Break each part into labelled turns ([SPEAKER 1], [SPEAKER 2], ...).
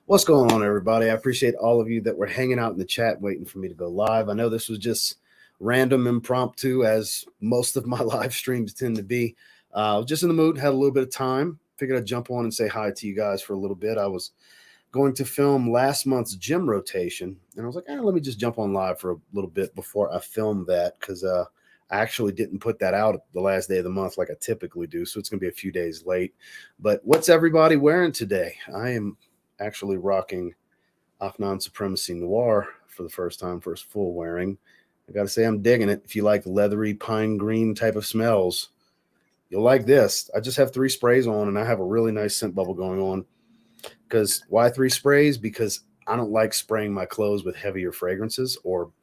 [SPEAKER 1] What's going on, everybody? I appreciate all of you that were hanging out in the chat waiting for me to go live. I know this was just random, impromptu, as most of my live streams tend to be. Just in the mood, had a little bit of time. Figured I'd jump on and say hi to you guys for a little bit. I was going to film last month's gym rotation, and I was like, let me just jump on live for a little bit before I film that because I actually didn't put that out the last day of the month like I typically do, so it's going to be a few days late. But what's everybody wearing today? I am actually rocking Afnan Supremacy Noir for the first time, first full wearing. I got to say, I'm digging it. If you like leathery pine green type of smells, you'll like this. I just have 3 sprays on, and I have a really nice scent bubble going on. Because why 3 sprays? Because I don't like spraying my clothes with heavier fragrances or,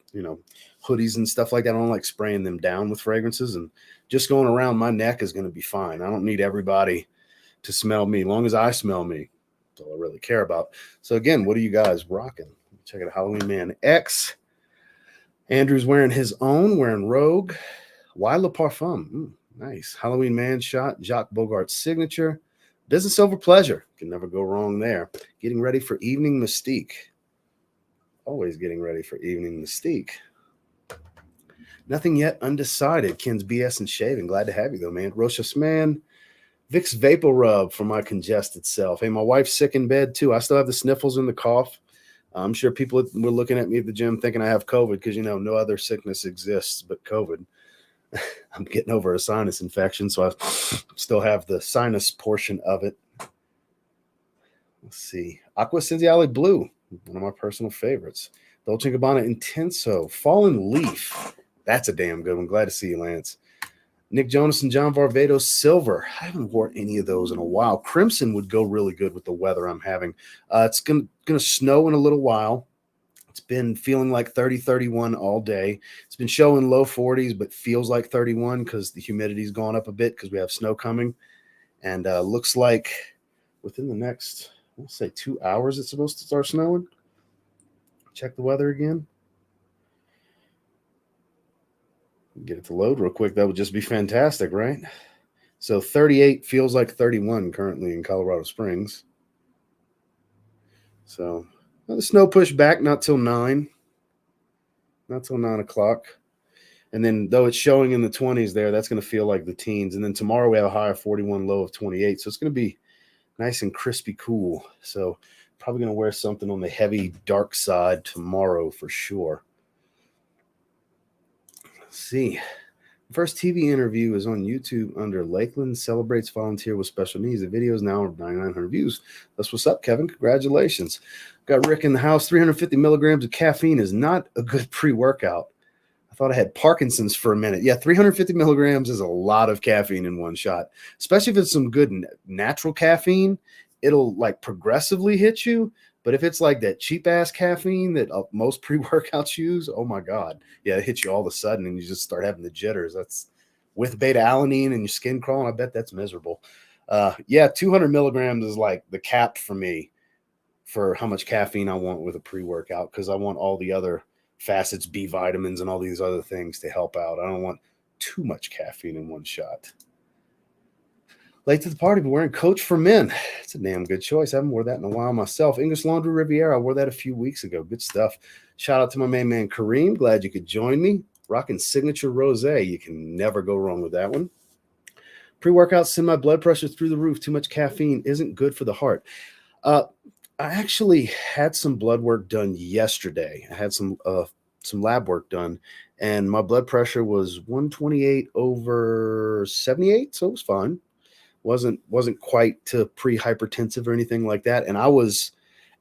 [SPEAKER 1] hoodies and stuff like that. I don't like spraying them down with fragrances, and just going around my neck is going to be fine. I don't need everybody to smell me. As long as I smell me, that's all I really care about. So again, what are you guys rocking? Check it out. Halloween Man X. Andrew's wearing his own, wearing Rogue. Why Le Parfum? Nice. Halloween Man Shot. Jacques Bogart's signature. Business over pleasure. Can never go wrong there. Getting ready for evening Mystique. Always getting ready for evening Mystique. Nothing yet undecided. Ken's BS and Shaving. Glad to have you, though, man. Rochus Man. Vicks Vapor Rub for my congested self. Hey, my wife's sick in bed, too. I still have the sniffles and the cough. I'm sure people were looking at me at the gym thinking I have COVID because, no other sickness exists but COVID. I'm getting over a sinus infection, so I still have the sinus portion of it. Let's see. Aqua Cinziale Blue, one of my personal favorites. Dolce & Gabbana Intenso. Fallen Leaf. That's a damn good one. Glad to see you, Lance. Nick Jonas and John Varvatos Silver. I haven't worn any of those in a while. Crimson would go really good with the weather I'm having. It's going to snow in a little while. It's been feeling like 30, 31 all day. It's been showing low 40s, but feels like 31 because the humidity's gone up a bit because we have snow coming. And looks like within the next, we'll say 2 hours, it's supposed to start snowing. Check the weather again. Get it to load real quick. That would just be fantastic, right? So 38 feels like 31 currently in Colorado Springs. So the snow pushed back not till 9. Not till 9 o'clock. And then though it's showing in the 20s there, that's going to feel like the teens. And then tomorrow we have a high of 41, low of 28. So it's going to be nice and crispy cool. So probably going to wear something on the heavy dark side tomorrow for sure. Let's see. First TV interview is on YouTube under Lakeland Celebrates Volunteer with Special Needs. The video is now over 9,900 views. That's what's up, Kevin. Congratulations. Got Rick in the house. 350 milligrams of caffeine is not a good pre-workout. I thought I had Parkinson's for a minute. Yeah, 350 milligrams is a lot of caffeine in one shot, especially if it's some good natural caffeine. It'll like progressively hit you. But if it's like that cheap-ass caffeine that most pre-workouts use, oh, my God. Yeah, it hits you all of a sudden, and you just start having the jitters. That's with beta-alanine and your skin crawling. I bet that's miserable. 200 milligrams is like the cap for me for how much caffeine I want with a pre-workout because I want all the other facets, B vitamins, and all these other things to help out. I don't want too much caffeine in one shot. Late to the party, but wearing Coach for Men. It's a damn good choice. I haven't worn that in a while myself. English Laundry Riviera. I wore that a few weeks ago. Good stuff. Shout out to my main man, Kareem. Glad you could join me. Rocking Signature Rosé. You can never go wrong with that one. Pre-workouts send my blood pressure through the roof. Too much caffeine isn't good for the heart. I actually had some blood work done yesterday. I had some lab work done, and my blood pressure was 128 over 78, so it was fine. Wasn't quite to pre-hypertensive or anything like that. And I was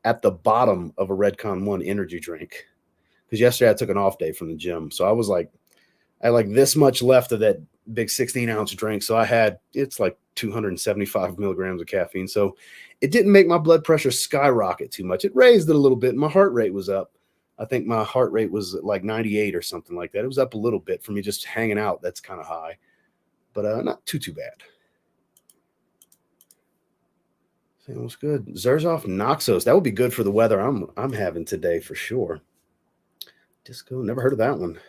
[SPEAKER 1] at the bottom of a Redcon 1 energy drink because yesterday I took an off day from the gym. So I had like this much left of that big 16-ounce drink. So it's like 275 milligrams of caffeine. So it didn't make my blood pressure skyrocket too much. It raised it a little bit. My heart rate was up. I think my heart rate was like 98 or something like that. It was up a little bit for me just hanging out. That's kind of high, but not too bad. It was good. Zaharoff Noxos. That would be good for the weather I'm having today for sure. Disco. Never heard of that one.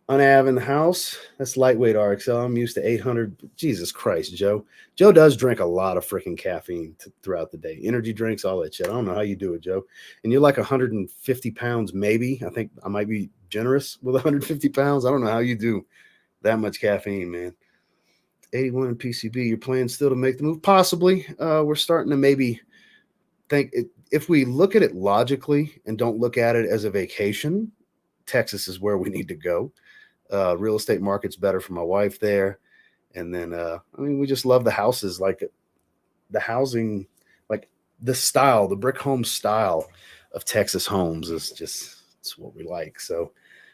[SPEAKER 1] Unav in the house. That's lightweight RXL. I'm used to 800. Jesus Christ, Joe. Joe does drink a lot of freaking caffeine throughout the day. Energy drinks, all that shit. I don't know how you do it, Joe. And you're like 150 pounds, maybe. I think I might be generous with 150 pounds. I don't know how you do that much caffeine, man. 81 in PCB. Your plan still to make the move? Possibly. We're starting to maybe think if we look at it logically and don't look at it as a vacation, Texas is where we need to go. Real estate market's better for my wife there. And then, I mean, we just love the houses, like the housing, like the style, the brick home style of Texas homes is just, it's what we like. So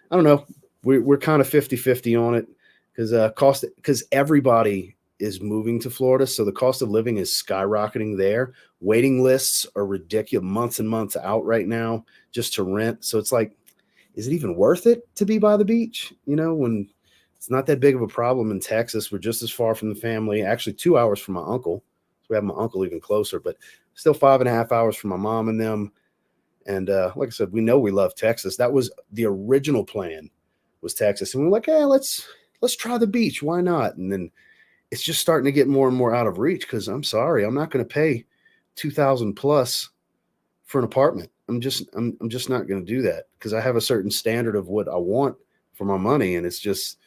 [SPEAKER 1] I don't know. We're kind of 50-50 on it because everybody is moving to Florida. So the cost of living is skyrocketing there. Waiting lists are ridiculous, months and months out right now just to rent. So it's like, is it even worth it to be by the beach? You know, when it's not that big of a problem in Texas. We're just as far from the family, actually 2 hours from my uncle. So we have my uncle even closer, but still 5.5 hours from my mom and them. And like I said, we know we love Texas. That was the original plan, was Texas. And we're like, hey, let's try the beach. Why not? And then it's just starting to get more and more out of reach because I'm sorry, I'm not going to pay $2,000 plus for an apartment. I'm just not going to do that because I have a certain standard of what I want for my money, and it's just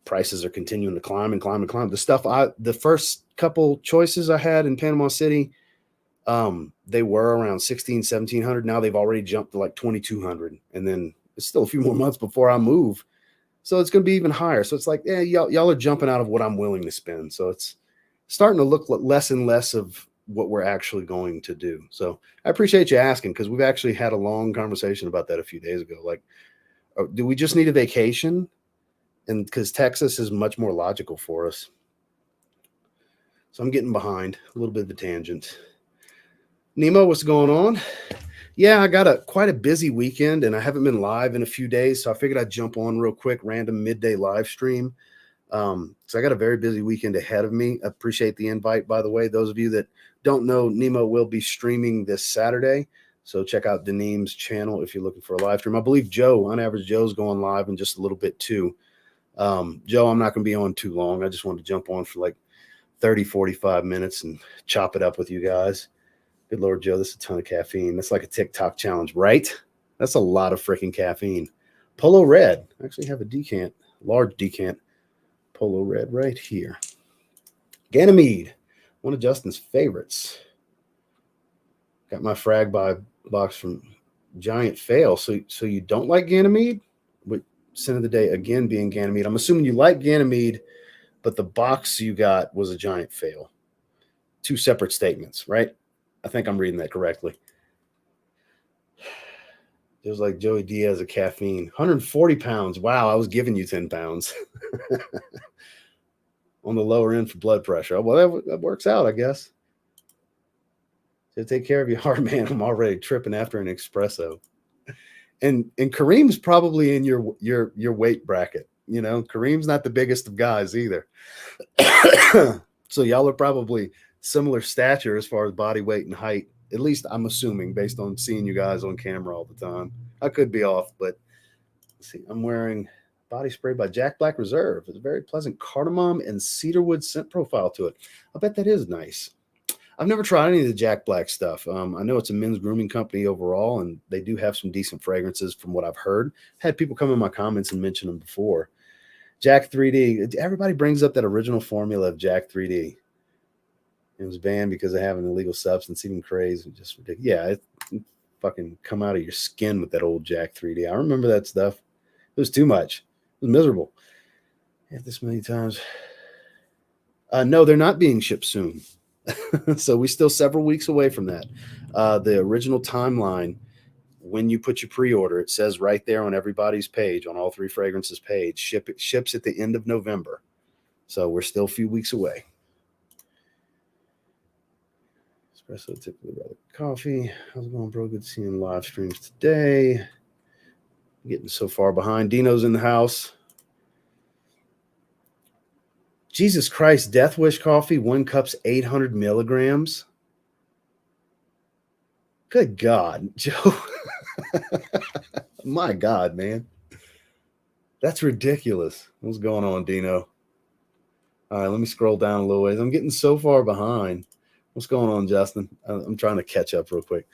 [SPEAKER 1] prices are continuing to climb and climb and climb. The first couple choices I had in Panama City, they were around 1,700. Now they've already jumped to like 2,200, and then it's still a few more months before I move, so it's going to be even higher. So it's like, yeah, y'all are jumping out of what I'm willing to spend. So it's starting to look less and less of what we're actually going to do. So I appreciate you asking because we've actually had a long conversation about that a few days ago. Like, do we just need a vacation? And because Texas is much more logical for us. So I'm getting behind a little bit of a tangent. Nemo, what's going on? Yeah, I got quite a busy weekend and I haven't been live in a few days. So I figured I'd jump on real quick, random midday live stream. So I got a very busy weekend ahead of me. I appreciate the invite, by the way. Those of you that don't know, Nemo will be streaming this Saturday. So check out Denim's channel if you're looking for a live stream. I believe Joe, on average, Joe's going live in just a little bit too. Joe, I'm not going to be on too long. I just wanted to jump on for like 30, 45 minutes and chop it up with you guys. Good Lord, Joe, this is a ton of caffeine. That's like a TikTok challenge, right? That's a lot of freaking caffeine. Polo Red. I actually have a decant, large decant. Polo Red right here. Ganymede, one of Justin's favorites. Got my frag by box from Giant Fail. So you don't like Ganymede? With sin of the day again being Ganymede. I'm assuming you like Ganymede, but the box you got was a Giant Fail. Two separate statements, right? I think I'm reading that correctly. It was like Joey Diaz of caffeine. 140 pounds. Wow, I was giving you 10 pounds. On the lower end for blood pressure. Well, that works out, I guess. So take care of your heart, man. I'm already tripping after an espresso. And Kareem's probably in your weight bracket. You know, Kareem's not the biggest of guys either. So y'all are probably similar stature as far as body weight and height. At least I'm assuming based on seeing you guys on camera all the time. I could be off, but let's see. I'm wearing body spray by Jack Black Reserve. It's a very pleasant cardamom and cedarwood scent profile to it. I bet that is nice. I've never tried any of the Jack Black stuff. I know it's a men's grooming company overall, and they do have some decent fragrances from what I've heard. Had people come in my comments and mention them before. Jack 3D. Everybody brings up that original formula of Jack 3D. It was banned because of having an illegal substance, even crazy. Just ridiculous. Yeah, it fucking come out of your skin with that old Jack 3D. I remember that stuff. It was too much. It was miserable. Had this many times. No, they're not being shipped soon. So we're still several weeks away from that. The original timeline, when you put your pre-order, it says right there on everybody's page, on all three fragrances page, ships at the end of November. So we're still a few weeks away. Espresso, typically rather coffee. How's it going, bro? Good seeing live streams today. Getting so far behind. Dino's in the house. Jesus Christ, Death Wish coffee, 1 cup's 800 milligrams. Good God, Joe. My God, man. That's ridiculous. What's going on, Dino? All right, let me scroll down a little ways. I'm getting so far behind. What's going on, Justin? I'm trying to catch up real quick.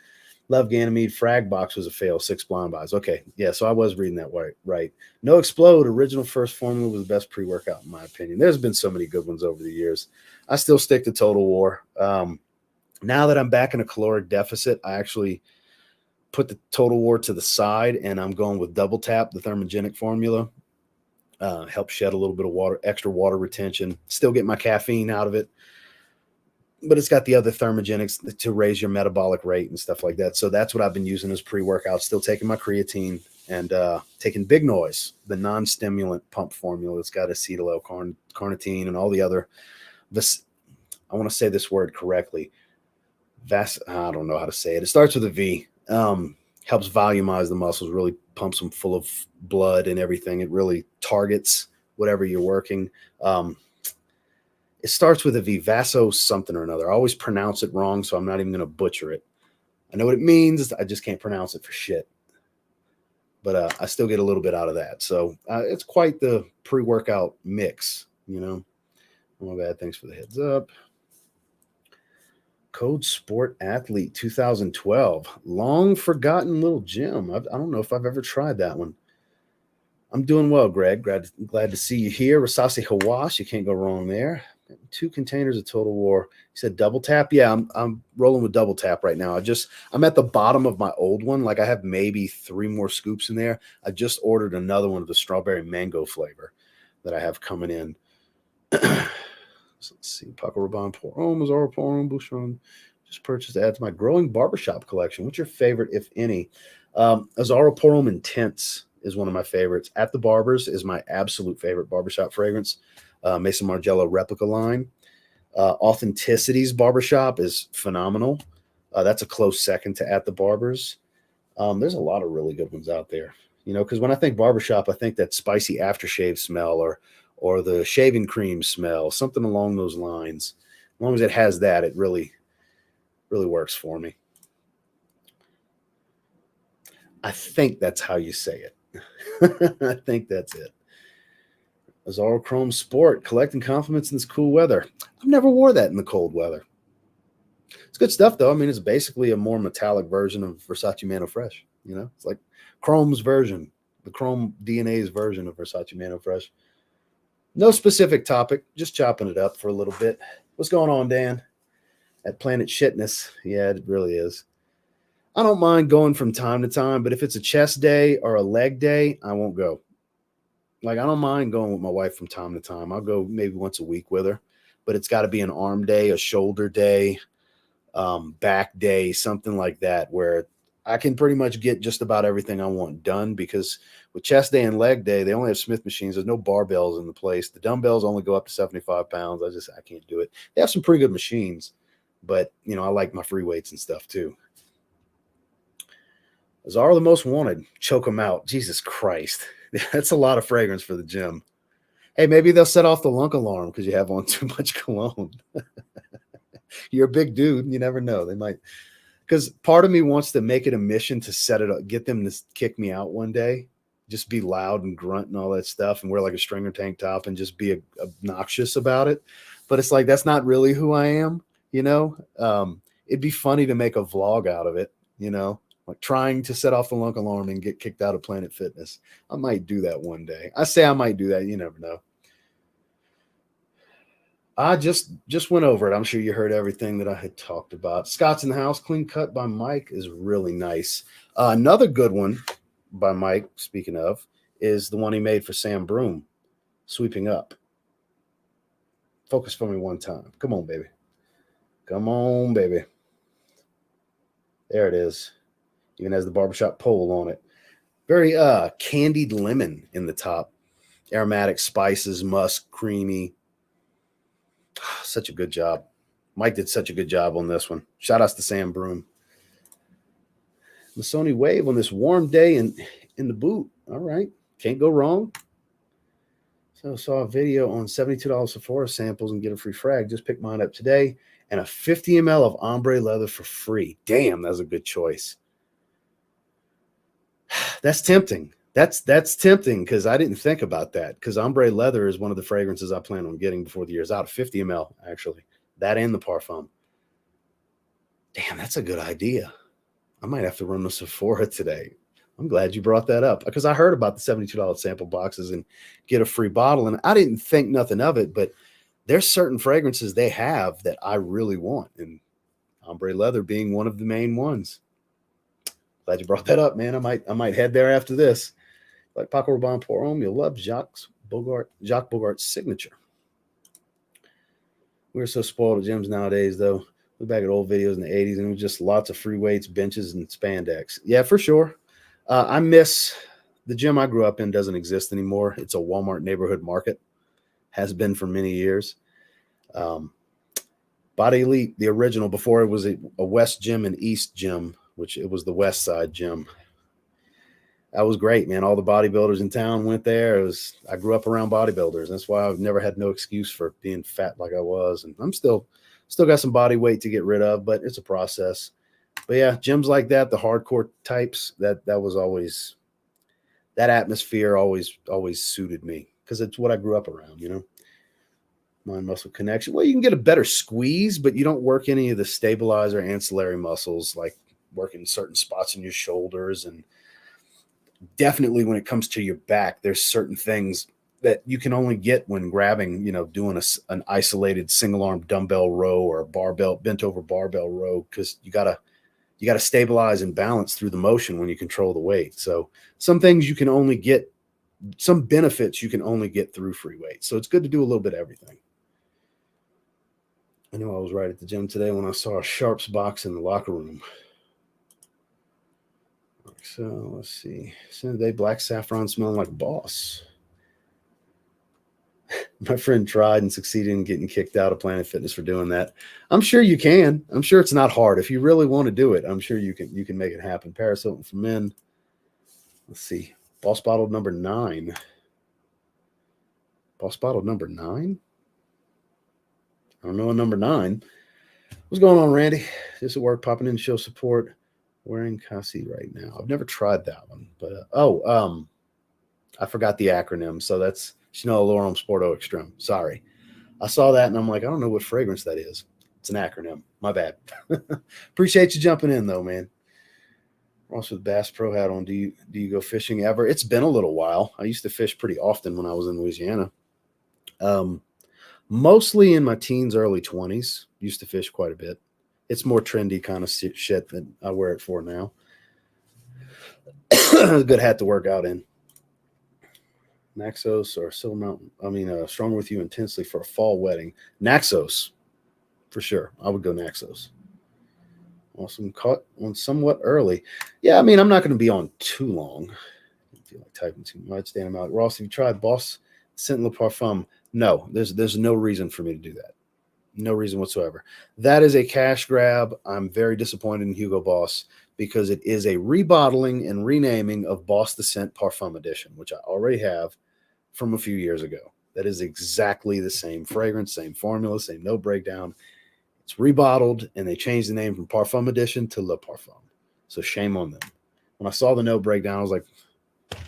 [SPEAKER 1] Love Ganymede. Frag Box was a fail. 6 blind buys. Okay, yeah, so I was reading that right. No Explode. Original First Formula was the best pre-workout in my opinion. There's been so many good ones over the years. I still stick to Total War. Now that I'm back in a caloric deficit, I actually put the Total War to the side, and I'm going with Double Tap, the thermogenic formula. Help shed a little bit of water, extra water retention. Still get my caffeine out of it, but it's got the other thermogenics to raise your metabolic rate and stuff like that. So that's what I've been using as pre-workout. Still taking my creatine and taking Big Noise, the non-stimulant pump formula. It's got acetyl carnitine and all the other. I want to say this word correctly. I don't know how to say it. It starts with a V. Helps volumize the muscles, really pumps them full of blood and everything. It really targets whatever you're working. It starts with a V, Vaso something or another. I always pronounce it wrong, so I'm not even going to butcher it. I know what it means. I just can't pronounce it for shit. But I still get a little bit out of that. So it's quite the pre-workout mix, you know. Oh, my bad. Thanks for the heads up. Code Sport Athlete 2012. Long forgotten little gym. I don't know if I've ever tried that one. I'm doing well, Greg. Glad to see you here. Rasasi Hawash. You can't go wrong there. 2 containers of Total War. You said Double Tap? Yeah, I'm rolling with Double Tap right now. I'm at the bottom of my old one. Like I have maybe 3 more scoops in there. I just ordered another one of the strawberry mango flavor that I have coming in. So let's see. Paco Rabanne, Porum, Mazzaro, Porum, Bouchon. Just purchased to add to my growing barbershop collection. What's your favorite, if any? Azaro Porum Intense is one of my favorites. At the Barbers is my absolute favorite barbershop fragrance. Mason Margiela replica line. Authenticity's barbershop is phenomenal. That's a close second to At the Barbers. There's a lot of really good ones out there, you know, because when I think barbershop, I think that spicy aftershave smell or the shaving cream smell, something along those lines. As long as it has that, it really works for me. I think that's how you say it. I think that's it. Azaro Chrome Sport, collecting compliments in this cool weather. I've never wore that in the cold weather. It's good stuff, though. I mean, it's basically a more metallic version of Versace Mano Fresh. You know, it's like Chrome's version, the Chrome DNA's version of Versace Mano Fresh. No specific topic, just chopping it up for a little bit. What's going on, Dan? At Planet Shitness. Yeah, it really is. I don't mind going from time to time, but if it's a chest day or a leg day, I won't go. Like, I don't mind going with my wife from time to time. I'll go maybe once a week with her, but it's got to be an arm day, a shoulder day, back day, something like that, where I can pretty much get just about everything I want done, because with chest day and leg day, they only have Smith machines. There's no barbells in the place. The dumbbells only go up to 75 pounds. I can't do it. They have some pretty good machines, but, you know, I like my free weights and stuff too. Zara the most wanted. Choke them out. Jesus Christ. That's a lot of fragrance for the gym. Hey, maybe they'll set off the lunk alarm because you have on too much cologne. You're a big dude. You never know. They might. Because part of me wants to make it a mission to set it up, get them to kick me out one day, just be loud and grunt and all that stuff and wear like a stringer tank top and just be obnoxious about it. But it's like, that's not really who I am, you know? It'd be funny to make a vlog out of it, you know? Like trying to set off the lunk alarm and get kicked out of Planet Fitness. I might do that one day. I say I might do that. You never know. I just went over it. I'm sure you heard everything that I had talked about. Scott's in the house. Clean cut by Mike is really nice. Another good one by Mike, speaking of, is the one he made for Sam Broom, Sweeping Up. Focus for me one time. Come on, baby. Come on, baby. There it is. Even has the barbershop pole on it. Very candied lemon in the top. Aromatic spices, musk, creamy. Such a good job. Mike did such a good job on this one. Shout outs to Sam Broom. The Sony Wave on this warm day in the boot. All right. Can't go wrong. So I saw a video on $72 Sephora samples and get a free frag. Just picked mine up today. And a 50 ml of ombre leather for free. Damn, that's a good choice. That's tempting. That's tempting because I didn't think about that. Because ombre leather is one of the fragrances I plan on getting before the year's out. 50 ml, actually. That and the parfum. Damn, that's a good idea. I might have to run to Sephora today. I'm glad you brought that up because I heard about the $72 sample boxes and get a free bottle. And I didn't think nothing of it, but there's certain fragrances they have that I really want. And ombre leather being one of the main ones. Glad you brought that up, man. I might head there after this. Like Paco Rabanne Pour Homme, you'll love Jacques Bogart's signature. We're so spoiled at gyms nowadays, though. Look back at old videos in the 80s, and it was just lots of free weights, benches, and spandex. Yeah, for sure. I miss the gym I grew up in doesn't exist anymore. It's a Walmart neighborhood market. Has been for many years. Body Elite, the original, before it was a West gym and East gym, which it was the West Side gym. That was great, man. All the bodybuilders in town went there. I grew up around bodybuilders. That's why I've never had no excuse for being fat like I was. And I'm still got some body weight to get rid of, but it's a process. But yeah, gyms like that, the hardcore types, that was always, that atmosphere always suited me because it's what I grew up around, you know. Mind muscle connection. Well, you can get a better squeeze, but you don't work any of the stabilizer ancillary muscles, like working certain spots in your shoulders. And definitely when it comes to your back, there's certain things that you can only get when grabbing, you know, doing an isolated single arm dumbbell row or a barbell, bent over barbell row, because you gotta stabilize and balance through the motion when you control the weight. So some things you can only get, some benefits you can only get through free weights. So it's good to do a little bit of everything. I knew I was right at the gym today when I saw a Sharps box in the locker room. So let's see. Sunday black saffron smelling like a boss. My friend tried and succeeded in getting kicked out of Planet Fitness for doing that. I'm sure you can. I'm sure it's not hard. If you really want to do it, I'm sure you can make it happen. Paris Hilton for men. Let's see. Boss bottle number 9. Boss bottle number 9? I don't know a number 9. What's going on, Randy? Just at work, popping in to show support. Wearing Cassie right now. I've never tried that one, but I forgot the acronym. So that's Chanel L'Homme Sporto Extreme. Sorry. I saw that and I'm like, I don't know what fragrance that is. It's an acronym. My bad. Appreciate you jumping in though, man. Ross with Bass Pro hat on. Do you go fishing ever? It's been a little while. I used to fish pretty often when I was in Louisiana. Mostly in my teens, early 20s. Used to fish quite a bit. It's more trendy kind of shit than I wear it for now. A good hat to work out in. Naxos or Silver Mountain. Stronger with You intensely for a fall wedding. Naxos, for sure. I would go Naxos. Awesome. Caught on somewhat early. Yeah, I'm not going to be on too long. I feel like typing too much. Dan, I'm out. Ross, have you tried Boss Sentinel Parfum? No, there's no reason for me to do that. No reason whatsoever. That is a cash grab. I'm very disappointed in Hugo Boss because it is a rebottling and renaming of Boss the Scent Parfum Edition, which I already have from a few years ago. That is exactly the same fragrance, same formula, same note breakdown. It's rebottled, and they changed the name from Parfum Edition to Le Parfum. So shame on them. When I saw the note breakdown, I was like,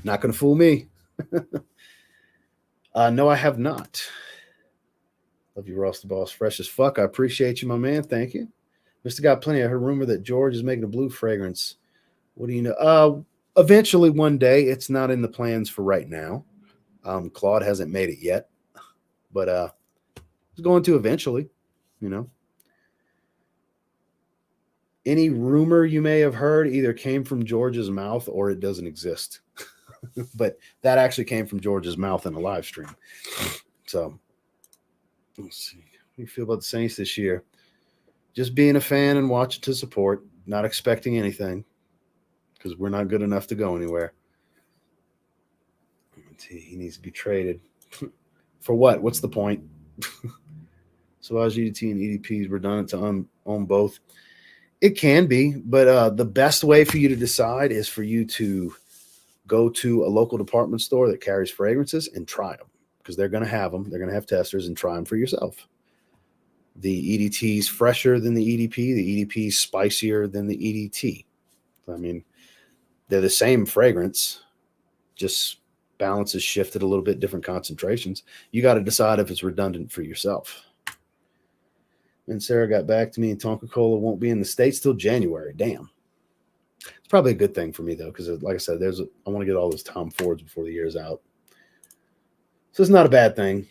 [SPEAKER 1] not going to fool me. No, I have not. Love you, Ross the Boss. Fresh as fuck. I appreciate you, my man. Thank you. Mr. Got Plenty. I heard rumor that George is making a blue fragrance. What do you know? Eventually one day. It's not in the plans for right now. Claude hasn't made it yet. But it's going to eventually, you know. Any rumor you may have heard either came from George's mouth or it doesn't exist. But that actually came from George's mouth in a live stream. So let's see. What do you feel about the Saints this year? Just being a fan and watching to support, not expecting anything because we're not good enough to go anywhere. He needs to be traded. For what? What's the point? So as GDT and EDP is redundant to own both. It can be, but the best way for you to decide is for you to go to a local department store that carries fragrances and try them because they're going to have them. They're going to have testers and try them for yourself. The EDT is fresher than the EDP. The EDP is spicier than the EDT. They're the same fragrance, just balances shifted a little bit, different concentrations. You got to decide if it's redundant for yourself. And Sarah got back to me, and Tonka Cola won't be in the States till January. Damn. It's probably a good thing for me, though, because like I said, I want to get all those Tom Fords before the year's out. So it's not a bad thing.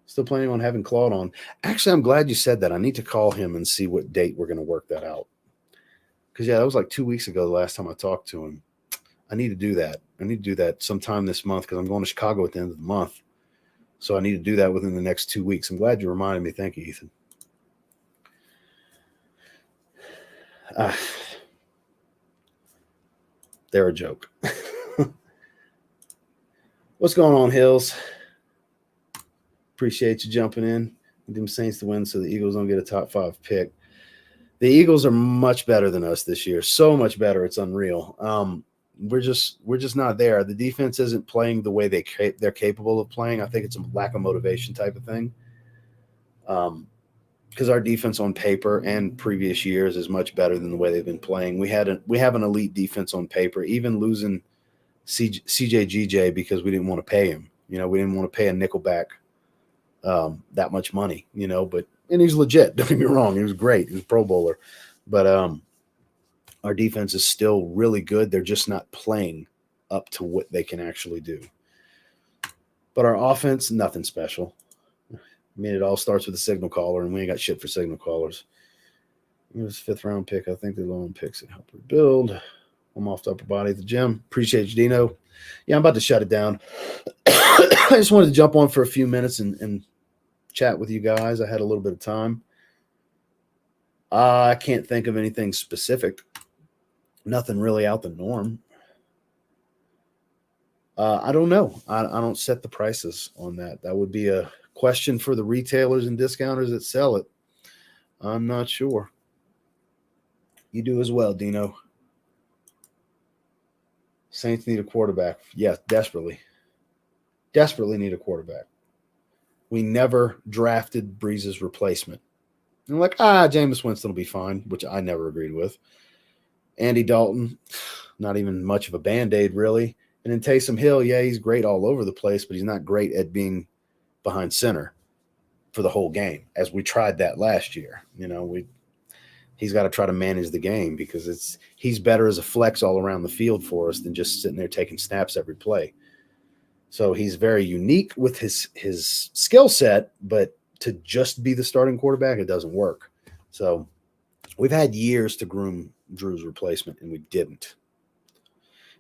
[SPEAKER 1] Still planning on having Claude on. Actually, I'm glad you said that. I need to call him and see what date we're going to work that out. Because, yeah, that was like 2 weeks ago, the last time I talked to him. I need to do that. I need to do that sometime this month because I'm going to Chicago at the end of the month. So I need to do that within the next 2 weeks. I'm glad you reminded me. Thank you, Ethan. They're a joke. What's going on, Hills? Appreciate you jumping in. Need them Saints to win so the Eagles don't get a top 5 pick. The Eagles are much better than us this year. So much better. It's unreal. We're just not there. The defense isn't playing the way they're capable of playing. I think it's a lack of motivation type of thing. Because our defense on paper and previous years is much better than the way they've been playing. We have an elite defense on paper, even losing CJGJ because we didn't want to pay him. We didn't want to pay a nickelback that much money, and he's legit. Don't get me wrong. He was great. He was a Pro Bowler. But our defense is still really good. They're just not playing up to what they can actually do. But our offense, nothing special. I mean, it all starts with a signal caller, and we ain't got shit for signal callers. It was a 5th round pick. I think they're low on picks that help rebuild. I'm off the upper body at the gym. Appreciate you, Dino. Yeah, I'm about to shut it down. I just wanted to jump on for a few minutes and chat with you guys. I had a little bit of time. I can't think of anything specific. Nothing really out the norm. I don't know. I don't set the prices on that. That would be a question for the retailers and discounters that sell it. I'm not sure. You do as well, Dino. Saints need a quarterback. Yes, desperately. Desperately need a quarterback. We never drafted Breeze's replacement. And Jameis Winston will be fine, which I never agreed with. Andy Dalton, not even much of a Band-Aid, really. And then Taysom Hill, yeah, he's great all over the place, but he's not great at being behind center for the whole game, as we tried that last year. He's got to try to manage the game because he's better as a flex all around the field for us than just sitting there taking snaps every play. So he's very unique with his skill set, but to just be the starting quarterback, it doesn't work. So we've had years to groom Drew's replacement, and we didn't.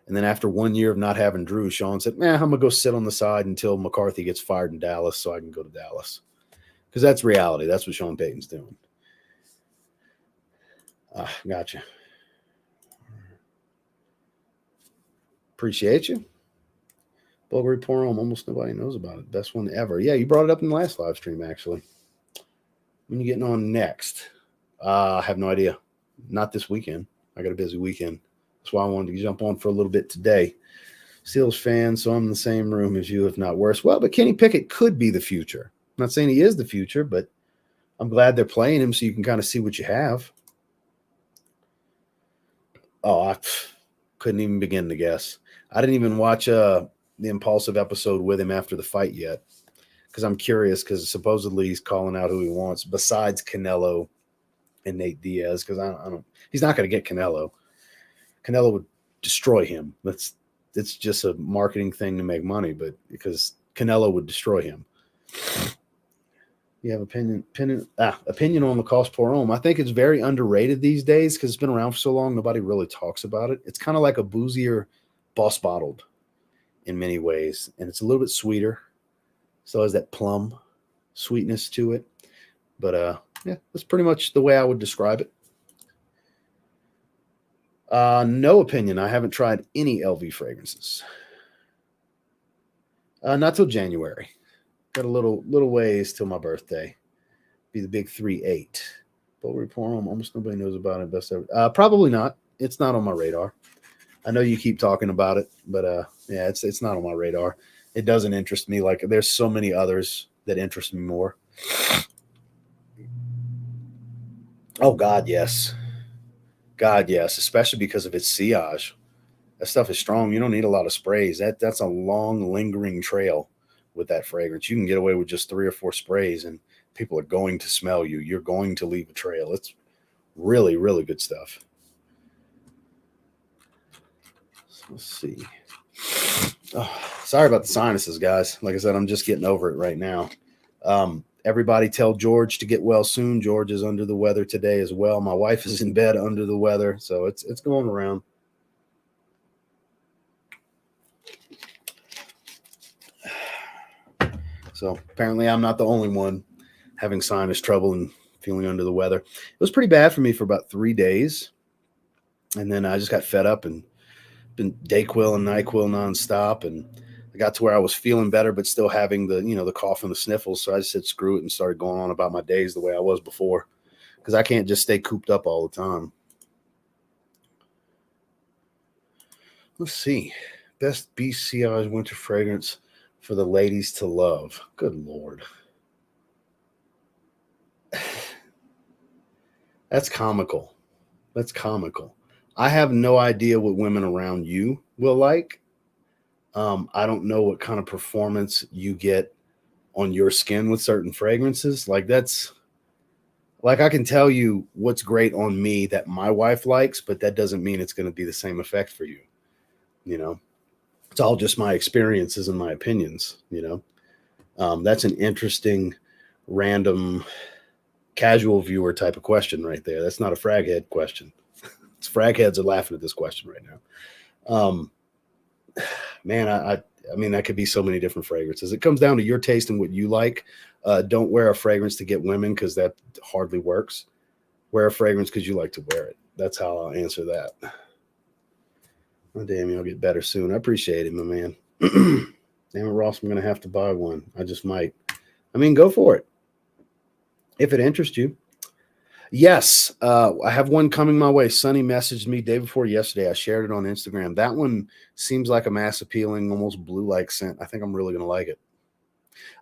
[SPEAKER 1] And then after 1 year of not having Drew, Sean said, I'm going to go sit on the side until McCarthy gets fired in Dallas so I can go to Dallas. Because that's reality. That's what Sean Payton's doing. Gotcha. Appreciate you. Bulgari Porom, almost nobody knows about it. Best one ever. Yeah, you brought it up in the last live stream, actually. When are you getting on next? I have no idea. Not this weekend. I got a busy weekend. That's why I wanted to jump on for a little bit today. Steelers fan, so I'm in the same room as you, if not worse. Well, but Kenny Pickett could be the future. I'm not saying he is the future, but I'm glad they're playing him so you can kind of see what you have. Oh, I couldn't even begin to guess. I didn't even watch the Impulsive episode with him after the fight yet because I'm curious because supposedly he's calling out who he wants besides Canelo and Nate Diaz because I don't. He's not going to get Canelo. Canelo would destroy him. It's just a marketing thing to make money, but because Canelo would destroy him. You have opinion on Lacoste pour homme. I think it's very underrated these days because it's been around for so long. Nobody really talks about it. It's kind of like a boozier Boss Bottled in many ways, and it's a little bit sweeter. So has that plum sweetness to it. But yeah, that's pretty much the way I would describe it. No opinion. I haven't tried any LV fragrances. Not till January. Got a little ways till my birthday. Be the big 3-8. But report on almost nobody knows about it. Best ever. Probably not. It's not on my radar. I know you keep talking about it, but yeah, it's not on my radar. It doesn't interest me. Like there's so many others that interest me more. Oh God, yes. God, yes, especially because of its sillage. That stuff is strong. You don't need a lot of sprays. That's a long, lingering trail with that fragrance. You can get away with just 3 or 4 sprays, and people are going to smell you. You're going to leave a trail. It's really, really good stuff. So let's see. Oh, sorry about the sinuses, guys. Like I said, I'm just getting over it right now. Everybody tell George to get well soon. George is under the weather today as well. My wife is in bed under the weather, so it's going around. So apparently I'm not the only one having sinus trouble and feeling under the weather. It was pretty bad for me for about 3 days. And then I just got fed up and been Dayquil and NyQuil nonstop. And I got to where I was feeling better, but still having the cough and the sniffles. So I just said, screw it, and started going on about my days the way I was before. Because I can't just stay cooped up all the time. Let's see. Best BCI's winter fragrance for the ladies to love. Good Lord. That's comical. That's comical. I have no idea what women around you will like. I don't know what kind of performance you get on your skin with certain fragrances. Like I can tell you what's great on me that my wife likes, but that doesn't mean it's going to be the same effect for you. It's all just my experiences and my opinions. That's an interesting, random, casual viewer type of question right there. That's not a frag head question. It's frag heads are laughing at this question right now. Man, I mean, that could be so many different fragrances. It comes down to your taste and what you like. Don't wear a fragrance to get women, because that hardly works. Wear a fragrance because you like to wear it. That's how I'll answer that. Oh, damn, you'll get better soon. I appreciate it, my man. Damn it, Ross, I'm going to have to buy one. I just might. I mean, go for it. If it interests you. Yes, I have one coming my way. Sonny messaged me day before yesterday. I shared it on Instagram. That one seems like a mass appealing, almost blue-like scent. I think I'm really going to like it.